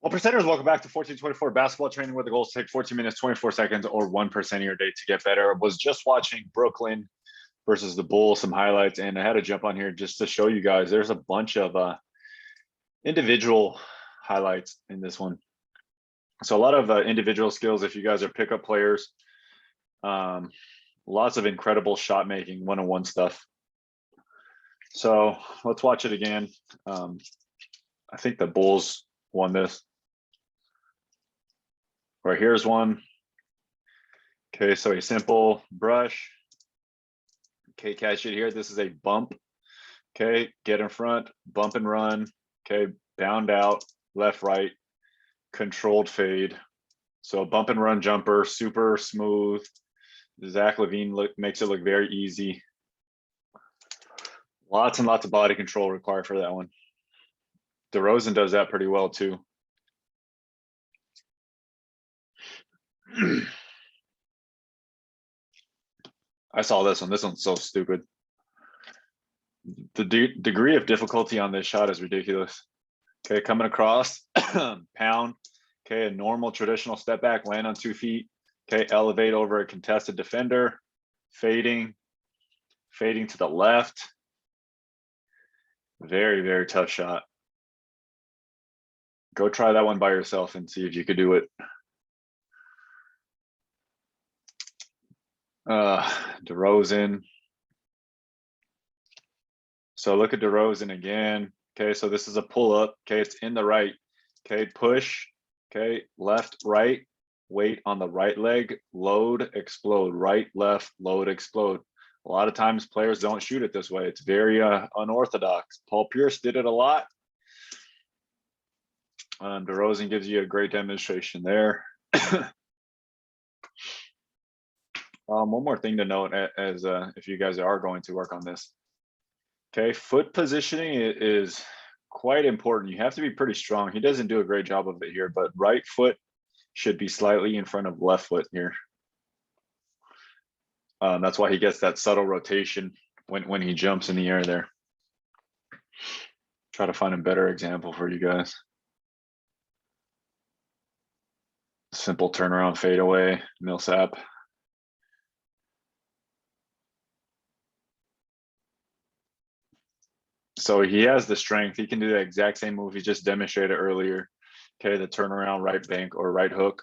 Well, percenters, welcome back to 1424 basketball training, where the goal is to take 14 minutes, 24 seconds, or 1% of your day to get better. I was just watching Brooklyn versus the Bulls, some highlights, and I had to jump on here just to show you guys. There's a bunch of individual highlights in this one. So a lot of individual skills if you guys are pickup players. Lots of incredible shot making, one-on-one stuff. So let's watch it again. I think the Bulls won this. Right, here's one. Okay, so a simple brush. Okay, catch it here. This is a bump. Okay, get in front, bump and run. Okay, bound out, left, right, controlled fade. So bump and run jumper, super smooth. Zach Lavine makes it look very easy. Lots and lots of body control required for that one. Derozan does that pretty well too. I saw this one. This one's so stupid. The degree of difficulty on this shot is ridiculous. Okay, coming across, pound. Okay, a normal traditional step back, land on 2 feet. Okay, elevate over a contested defender, fading to the left. Very, very tough shot. Go try that one by yourself and see if you could do it. Derozan. So look at Derozan again. Okay, so this is a pull up. Okay, it's in the right. Okay, push. Okay, left, right. Weight on the right leg. Load, explode. Right, left, load, explode. A lot of times players don't shoot it this way. It's very unorthodox. Paul Pierce did it a lot. Derozan gives you a great demonstration there. One more thing to note as if you guys are going to work on this. Okay, foot positioning is quite important. You have to be pretty strong. He doesn't do a great job of it here, but right foot should be slightly in front of left foot here. That's why he gets that subtle rotation when he jumps in the air there. Try to find a better example for you guys. Simple turnaround fadeaway, Millsap. So he has the strength. He can do the exact same move he just demonstrated earlier. Okay, the turnaround right bank or right hook.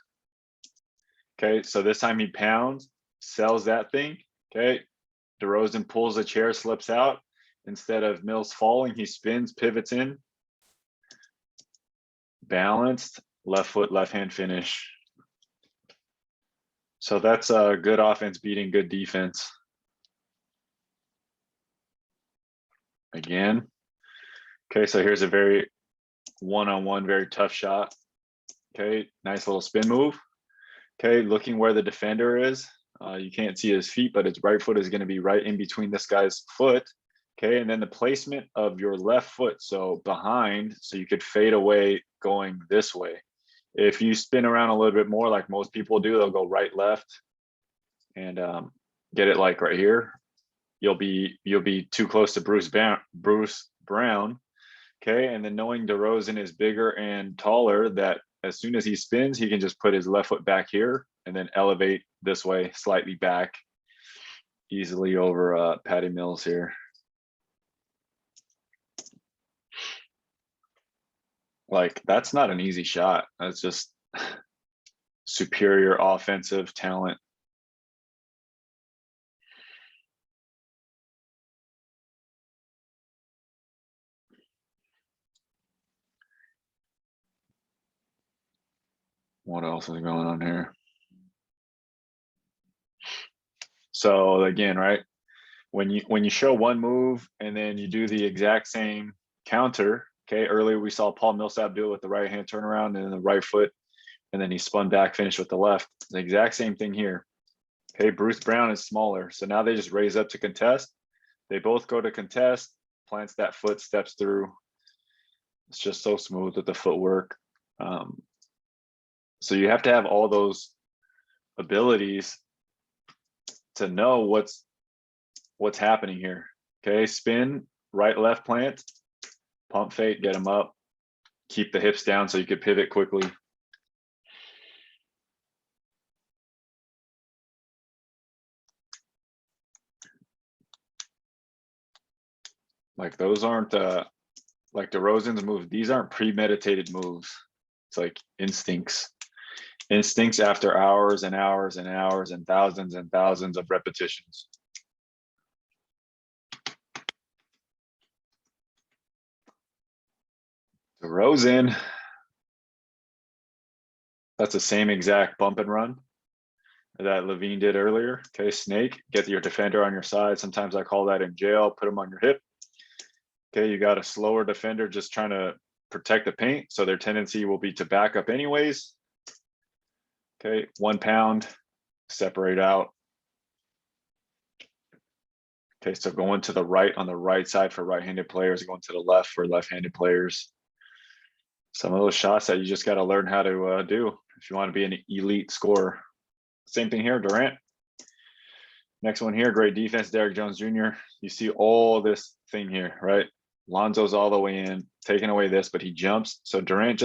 Okay, so this time he pounds, sells that thing. Okay, Derozan pulls the chair, slips out. Instead of Mills falling, he spins, pivots in. Balanced, left foot, left hand finish. So that's a good offense beating good defense. Again. Okay, so here's a very one-on-one, very tough shot. Okay, nice little spin move. Okay, looking where the defender is. You can't see his feet, but his right foot is going to be right in between this guy's foot. Okay, and then the placement of your left foot, so behind, so you could fade away going this way. If you spin around a little bit more, like most people do, they'll go right, left, and get it like right here. You'll be too close to Bruce Brown. Okay, and then knowing Derozan is bigger and taller, that as soon as he spins, he can just put his left foot back here and then elevate this way, slightly back, easily over Patty Mills here. Like, that's not an easy shot. That's just superior offensive talent. What else is going on here? So again, right, when you show one move and then you do the exact same counter. Okay, earlier we saw Paul Millsap do it with the right hand turnaround and the right foot, and then he spun back, finished with the left. The exact same thing here. Okay, Bruce Brown is smaller, so now they just raise up to contest. They both go to contest, plants that foot, steps through. It's just so smooth with the footwork. So you have to have all those abilities to know what's happening here. Okay, spin, right, left plant, pump fake, get him up, keep the hips down so you could pivot quickly. Like those aren't like Derozan's moves. These aren't premeditated moves. It's like instincts. Instincts after hours and hours and hours and thousands of repetitions. Derozan. That's the same exact bump and run that Lavine did earlier. Okay, snake, get your defender on your side. Sometimes I call that in jail, put him on your hip. Okay, you got a slower defender just trying to protect the paint, so their tendency will be to back up anyways. Okay, 1 pound, separate out. Okay, so going to the right on the right side for right-handed players, going to the left for left-handed players. Some of those shots that you just got to learn how to do if you want to be an elite scorer. Same thing here, Durant. Next one here, great defense, Derek Jones Jr. You see all this thing here, right? Lonzo's all the way in, taking away this, but he jumps. So Durant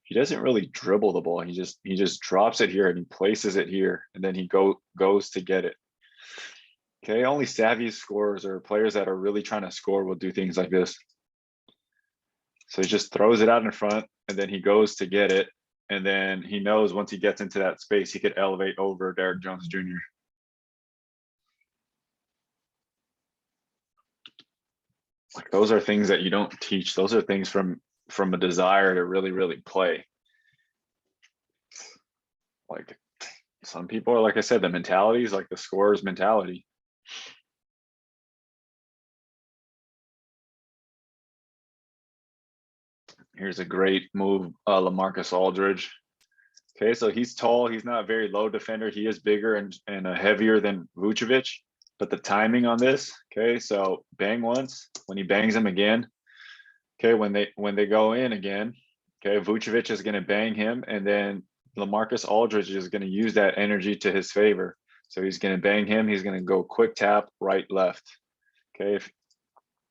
he doesn't really dribble the ball. He just drops it here and he places it here, and then he goes to get it. Okay, only savvy scorers or players that are really trying to score will do things like this. So he just throws it out in front, and then he goes to get it, and then he knows once he gets into that space, he could elevate over Derek Jones Jr. Like those are things that you don't teach. Those are things from a desire to really play. Like some people are, like I said, the mentality is like the scorer's mentality. Here's a great move, Lamarcus Aldridge. Okay, so he's tall. He's not a very low defender. He is bigger and heavier than Vucevic. But the timing on this, okay, so bang once, when he bangs him again, okay, when they go in again, okay, Vucevic is going to bang him, and then Lamarcus Aldridge is going to use that energy to his favor. So he's going to bang him. He's going to go quick tap, right, left. Okay, if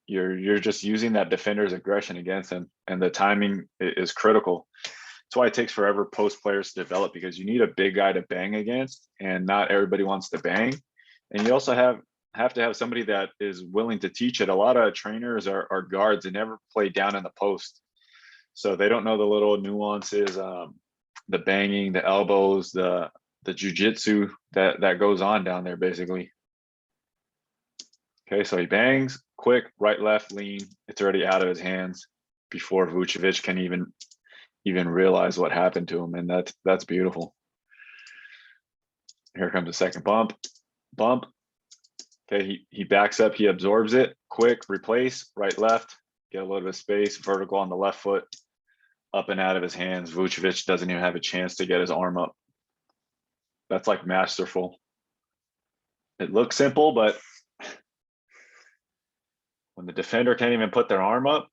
you're just using that defender's aggression against him, and the timing is critical. That's why it takes forever post players to develop, because you need a big guy to bang against, and not everybody wants to bang. And you also have to have somebody that is willing to teach it. A lot of trainers are guards and never play down in the post, so they don't know the little nuances, the banging, the elbows, the jujitsu that goes on down there, basically. Okay, so he bangs quick, right, left, lean. It's already out of his hands before Vucevic can even realize what happened to him, and that's beautiful. Here comes the second bump. Okay, he backs up, he absorbs it, quick, replace, right, left, get a little bit of space, vertical on the left foot, up and out of his hands. Vucevic doesn't even have a chance to get his arm up. That's like masterful. It looks simple, but when the defender can't even put their arm up,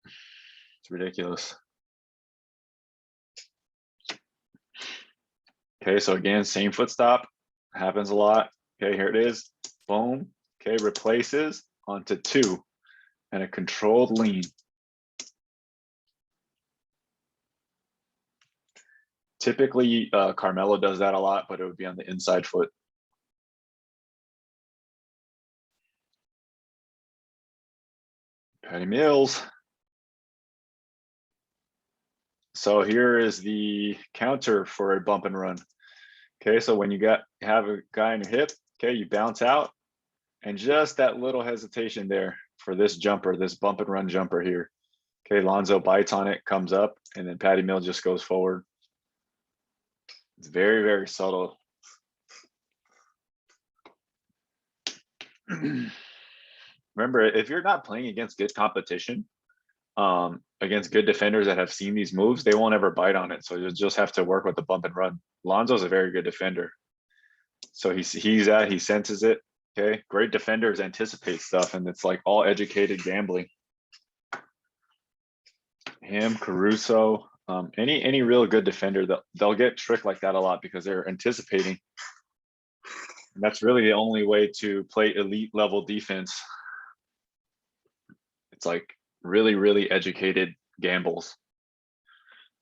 it's ridiculous. Okay, so again, same foot stop, happens a lot. Okay, here it is, boom. Okay, replaces onto 2 and a controlled lean. Typically, Carmelo does that a lot, but it would be on the inside foot. Patty Mills. So here is the counter for a bump and run. Okay, so when you have a guy on your hip, okay, you bounce out, and just that little hesitation there for this jumper, this bump and run jumper here. Okay, Lonzo bites on it, comes up, and then Patty Mills just goes forward. It's very subtle. Remember, if you're not playing against good competition, against good defenders that have seen these moves, they won't ever bite on it. So you just have to work with the bump and run. Lonzo's a very good defender. So he senses it. Okay, great defenders anticipate stuff, and it's like all educated gambling. Him, Caruso, any real good defender, they'll get tricked like that a lot because they're anticipating. And that's really the only way to play elite level defense. It's like really educated gambles.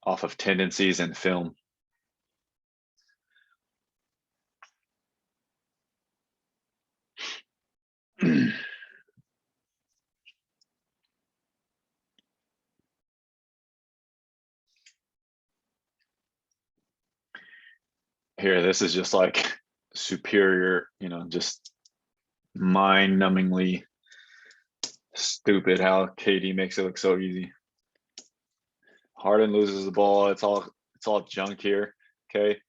off of tendencies and film. Here, this is just like superior, just mind-numbingly stupid how KD makes it look so easy. Harden loses the ball. It's all junk here. Okay.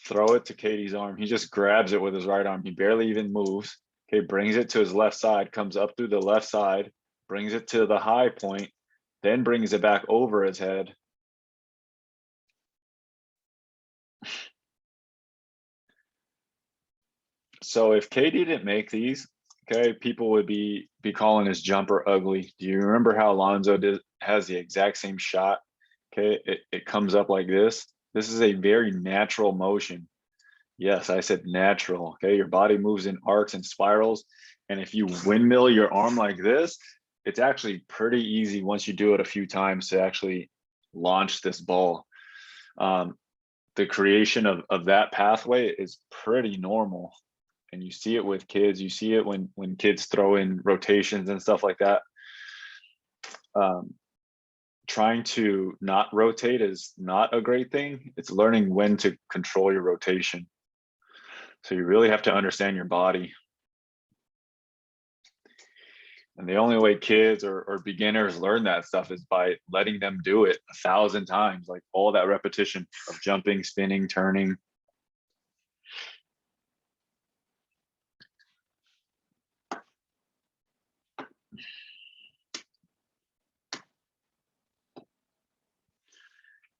Throw it to KD's arm. He just grabs it with his right arm. He barely even moves. Okay, brings it to his left side, comes up through the left side, brings it to the high point, then brings it back over his head. So if KD didn't make these, okay, people would be calling his jumper ugly. Do you remember how Alonzo has the exact same shot? Okay, it comes up like this. This is a very natural motion. Yes, I said natural. Okay, your body moves in arcs and spirals. And if you windmill your arm like this, it's actually pretty easy once you do it a few times to actually launch this ball. The creation of that pathway is pretty normal. And you see it with kids. You see it when kids throw in rotations and stuff like that. Trying to not rotate is not a great thing. It's learning when to control your rotation. So you really have to understand your body. And the only way kids or beginners learn that stuff is by letting them do it 1,000 times, like all that repetition of jumping, spinning, turning.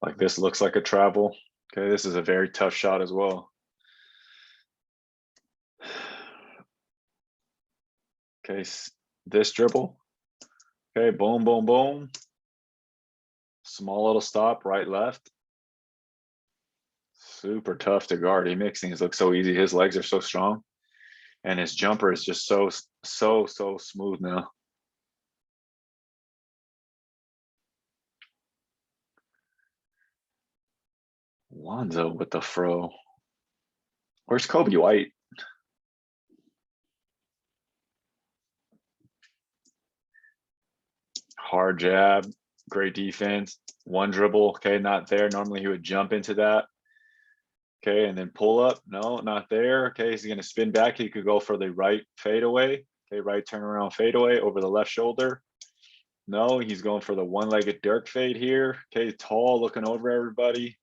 Like this looks like a travel. Okay, this is a very tough shot as well. Okay, this dribble. Okay, boom, boom, boom. Small little stop, right, left. Super tough to guard. He makes things look so easy. His legs are so strong. And his jumper is just so smooth now. Lonzo with the fro. Where's Kobe White? Hard jab, great defense. One dribble, okay, not there. Normally he would jump into that. Okay, and then pull up. No, not there. Okay, he's going to spin back. He could go for the right fadeaway. Okay, right turnaround fadeaway over the left shoulder. No, he's going for the one-legged Dirk fade here. Okay, tall, looking over everybody.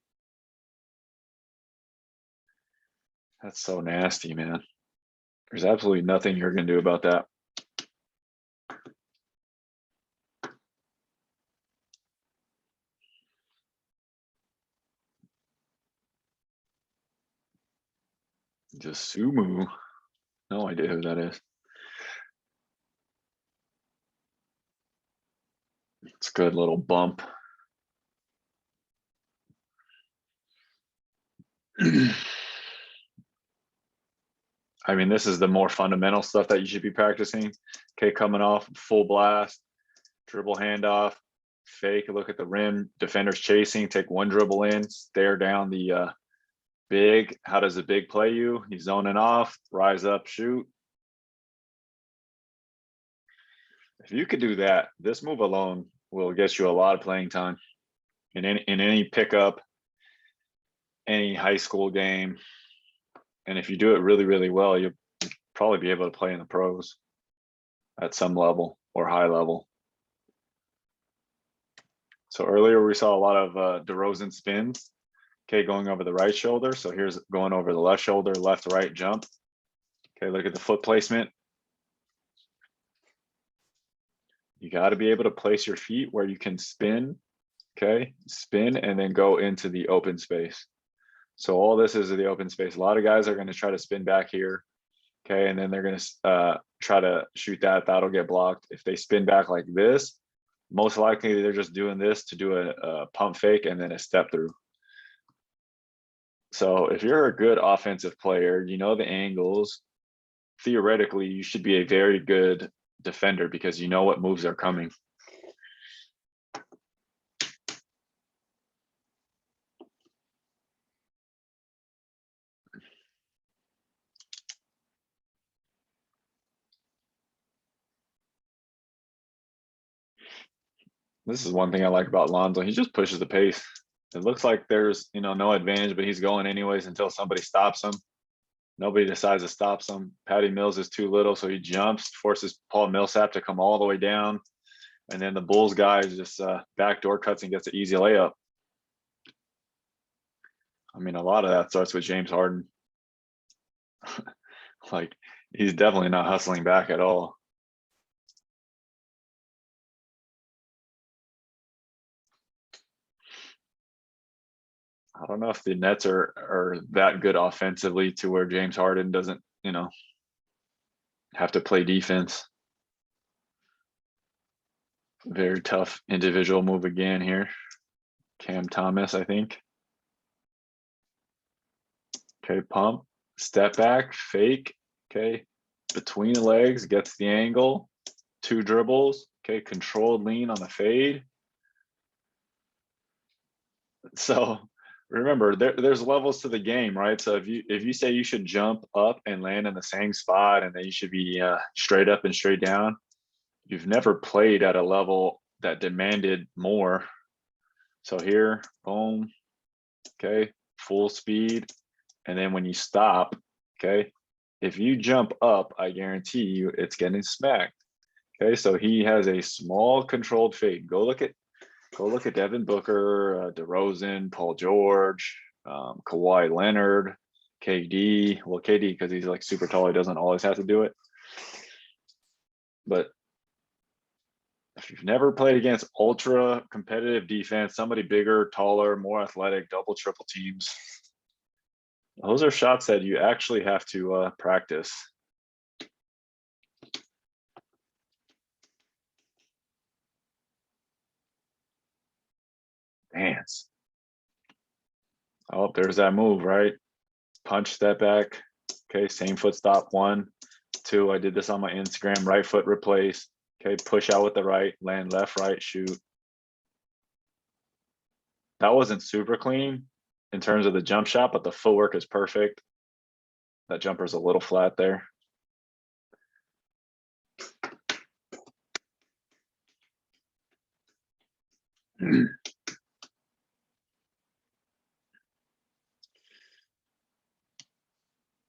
That's so nasty, man. There's absolutely nothing you're going to do about that. Just Sumu. No idea who that is. It's a good little bump. I mean, this is the more fundamental stuff that you should be practicing. Okay, coming off full blast, dribble handoff, fake, look at the rim, defenders chasing, take one dribble in, stare down the big. How does the big play you? He's zoning off, rise up, shoot. If you could do that, this move alone will get you a lot of playing time in any pickup, any high school game. And if you do it really, really well, you'll probably be able to play in the pros at some level or high level. So earlier we saw a lot of Derozan spins, okay, going over the right shoulder. So here's going over the left shoulder, left, right jump. Okay, look at the foot placement. You got to be able to place your feet where you can spin, okay, spin and then go into the open space. So all this is the open space. A lot of guys are going to try to spin back here, okay, and then they're going to try to shoot that. That'll get blocked. If they spin back like this, most likely they're just doing this to do a pump fake and then a step through. So if you're a good offensive player, you know the angles, theoretically, you should be a very good defender because you know what moves are coming. This is one thing I like about Lonzo. He just pushes the pace. It looks like there's, no advantage, but he's going anyways until somebody stops him. Nobody decides to stop him. Patty Mills is too little, so he jumps, forces Paul Millsap to come all the way down. And then the Bulls guy just backdoor cuts and gets an easy layup. I mean, a lot of that starts with James Harden. Like, he's definitely not hustling back at all. I don't know if the Nets are that good offensively to where James Harden doesn't, have to play defense. Very tough individual move again here. Cam Thomas, I think. Okay, pump, step back, fake. Okay, between the legs, gets the angle, 2 dribbles. Okay, controlled lean on the fade. So remember, there's levels to the game, right? So if you say you should jump up and land in the same spot, and then you should be straight up and straight down, you've never played at a level that demanded more. So here, boom, okay, full speed. And then when you stop, okay, if you jump up, I guarantee you it's getting smacked. Okay, so he has a small controlled fade. Go look at Devin Booker, DeRozan, Paul George, Kawhi Leonard, KD. Well, KD, because he's like super tall, he doesn't always have to do it. But if you've never played against ultra competitive defense, somebody bigger, taller, more athletic, double, triple teams, those are shots that you actually have to practice. Dance. Oh, there's that move, right? Punch, step back. Okay, same foot stop, 1, 2. I did this on my Instagram. Right foot replace. Okay, push out with the right, land left, right, shoot. That wasn't super clean in terms of the jump shot, but the footwork is perfect. That jumper's a little flat there.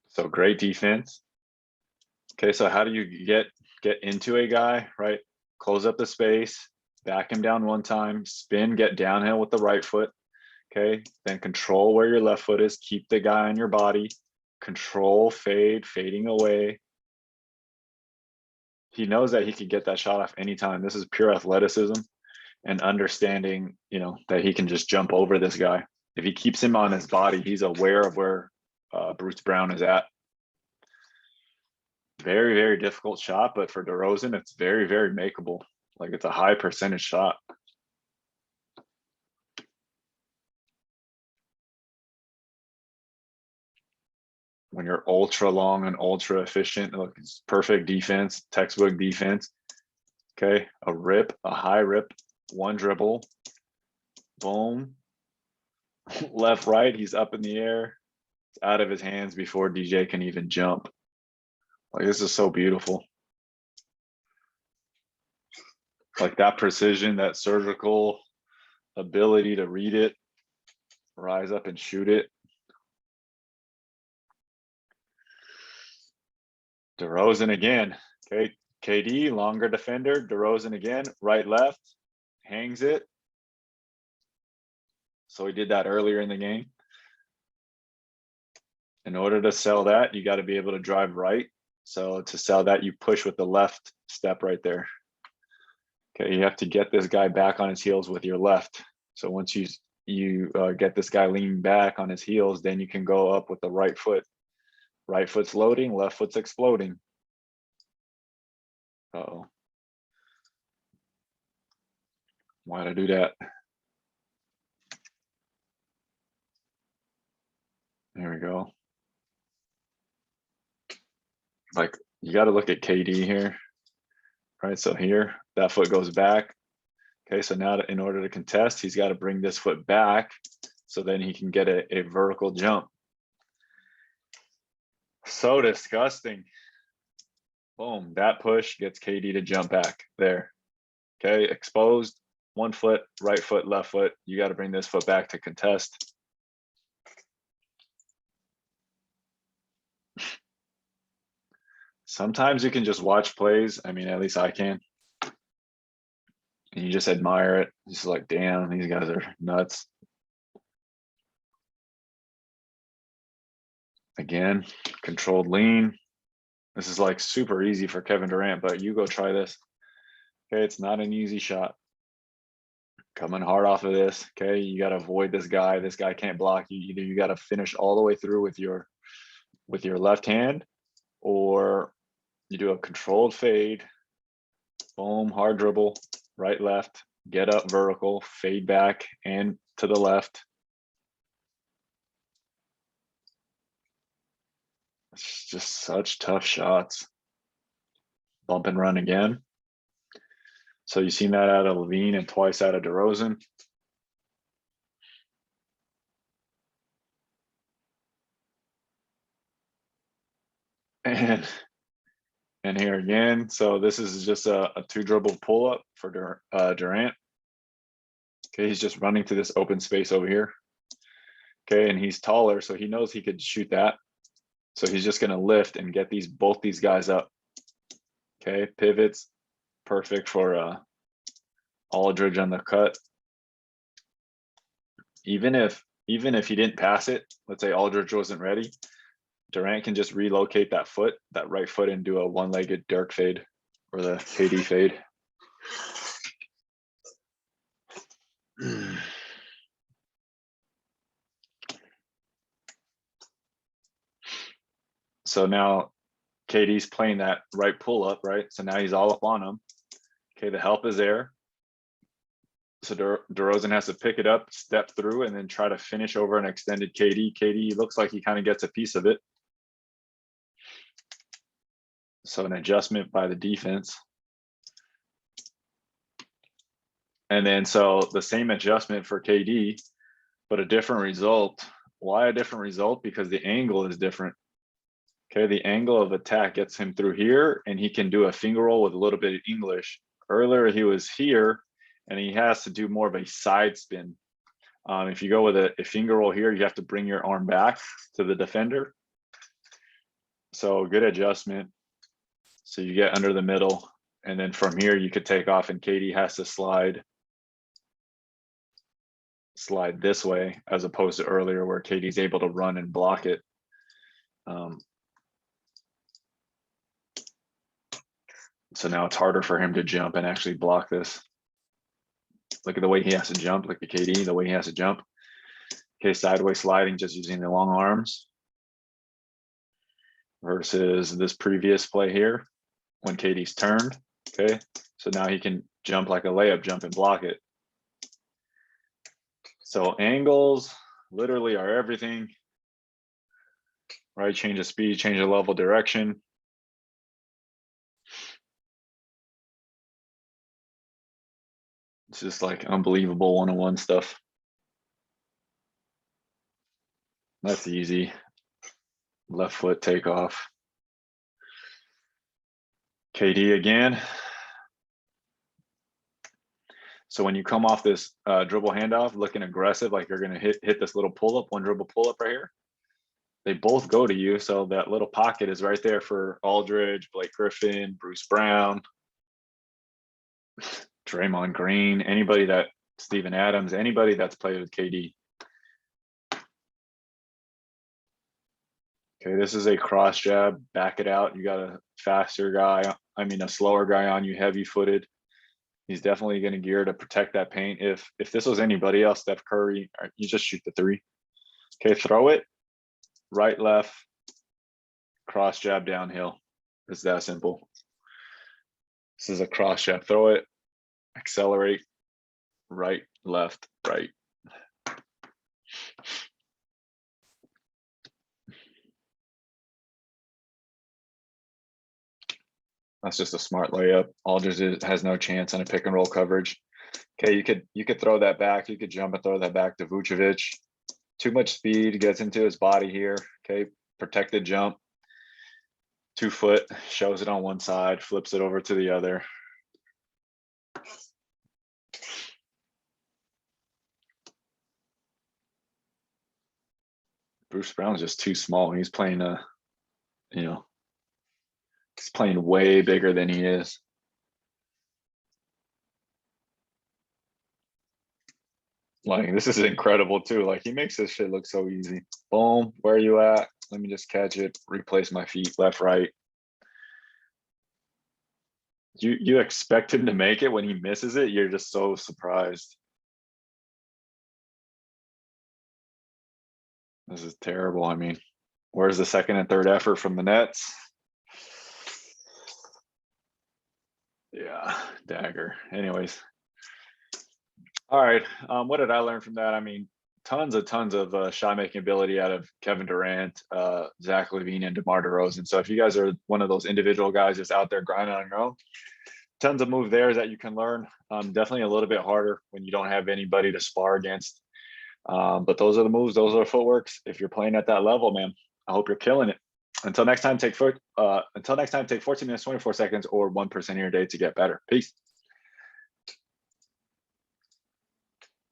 So great defense. Okay, so how do you get into a guy, right? Close up the space, back him down one time, spin, get downhill with the right foot. Okay, then control where your left foot is, keep the guy on your body, control, fade, fading away. He knows that he could get that shot off anytime. This is pure athleticism and understanding, that he can just jump over this guy. If he keeps him on his body, he's aware of where Bruce Brown is at. Very, very difficult shot, but for DeRozan, it's very, very makeable. Like, it's a high percentage shot. When you're ultra long and ultra efficient, look, it's perfect defense, textbook defense. Okay, a rip, a high rip, 1 dribble, boom, left, right, he's up in the air. It's out of his hands before DJ can even jump. Like, this is so beautiful. Like, that precision, that surgical ability to read it, rise up and shoot it. DeRozan again. Okay, KD, longer defender. DeRozan again, right, left, hangs it. So he did that earlier in the game. In order to sell that, you got to be able to drive right. So to sell that, you push with the left step right there. Okay, you have to get this guy back on his heels with your left. So once you get this guy leaning back on his heels, then you can go up with the right foot. Right foot's loading, left foot's exploding. Uh-oh. Why'd I do that? There we go. Like, you got to look at KD here, right? So here, that foot goes back. Okay, so now in order to contest, he's got to bring this foot back so then he can get a vertical jump. So disgusting. Boom, that push gets KD to jump back there. Okay, exposed. 1 foot, right foot, left foot. You got to bring this foot back to contest. Sometimes you can just watch plays. I mean, at least I can. And you just admire it. Just like, damn, these guys are nuts. Again, controlled lean. This is like super easy for Kevin Durant, but you go try this. Okay, it's not an easy shot. Coming hard off of this. Okay, you got to avoid this guy. This guy can't block you. Either you got to finish all the way through with your left hand, or you do a controlled fade. Boom, hard dribble, right, left, get up vertical, fade back and to the left. It's just such tough shots. Bump and run again. So you've seen that out of Lavine and twice out of Derozan. And here again. So this is just a 2 dribble pull up for Durant. Okay, he's just running to this open space over here. Okay, and he's taller, so he knows he could shoot that. So he's just gonna lift and get both these guys up. Okay, pivots, perfect for Aldridge on the cut. Even if he didn't pass it, let's say Aldridge wasn't ready, Durant can just relocate that right foot, and do a 1-legged Dirk fade or the KD fade. So now KD's playing that right pull up, right? So now he's all up on him. Okay, the help is there. So Derozan has to pick it up, step through, and then try to finish over an extended KD. KD looks like he kind of gets a piece of it. So an adjustment by the defense. And then so the same adjustment for KD, but a different result. Why a different result? Because the angle is different. Okay, the angle of attack gets him through here, and he can do a finger roll with a little bit of English. Earlier he was here, and he has to do more of a side spin. If you go with a finger roll here, you have to bring your arm back to the defender. So good adjustment. So you get under the middle, and then from here you could take off, and KD has to slide this way, as opposed to earlier where KD's able to run and block it. So now it's harder for him to jump and actually block this. Look at the way he has to jump. Look at KD, the way he has to jump. Okay, sideways sliding, just using the long arms. Versus this previous play here, when KD's turned. Okay, so now he can jump like a layup jump and block it. So angles literally are everything, right? Change of speed, change of level, direction. It's just like unbelievable one-on-one stuff. That's easy. Left foot takeoff. KD again. So when you come off this dribble handoff, looking aggressive, like you're gonna hit this little pull-up, 1 dribble pull-up right here, they both go to you. So that little pocket is right there for Aldridge, Blake Griffin, Bruce Brown, Draymond Green, anybody that, Steven Adams, anybody that's played with KD. Okay, this is a cross jab, back it out. You got a faster guy, a slower guy on you, heavy footed. He's definitely going to gear to protect that paint. If this was anybody else, Steph Curry, you just shoot the 3. Okay, throw it, right, left, cross jab downhill. It's that simple. This is a cross jab, throw it, accelerate, right, left, right. That's just a smart layup. Aldridge has no chance on a pick and roll coverage. Okay, you could throw that back. You could jump and throw that back to Vucevic. Too much speed, gets into his body here. Okay, protected jump. 2 foot, shows it on one side, flips it over to the other. Bruce Brown's just too small. He's playing you know, he's playing way bigger than he is. Like, this is incredible too. Like, he makes this shit look so easy. Boom, where are you at? Let me just catch it, replace my feet, left, right. You expect him to make it. When he misses it, you're just so surprised. This is terrible. I mean, where's the second and third effort from the Nets? Yeah, dagger. Anyways. All right. What did I learn from that? I mean, tons of shot making ability out of Kevin Durant, Zach Lavine, and DeMar DeRozan. So if you guys are one of those individual guys just out there grinding on your own, tons of moves there that you can learn. Definitely a little bit harder when you don't have anybody to spar against. But those are the moves, those are the footworks. If you're playing at that level, man, I hope you're killing it. Until next time, take 14 minutes, 24 seconds, or 1% of your day to get better. Peace.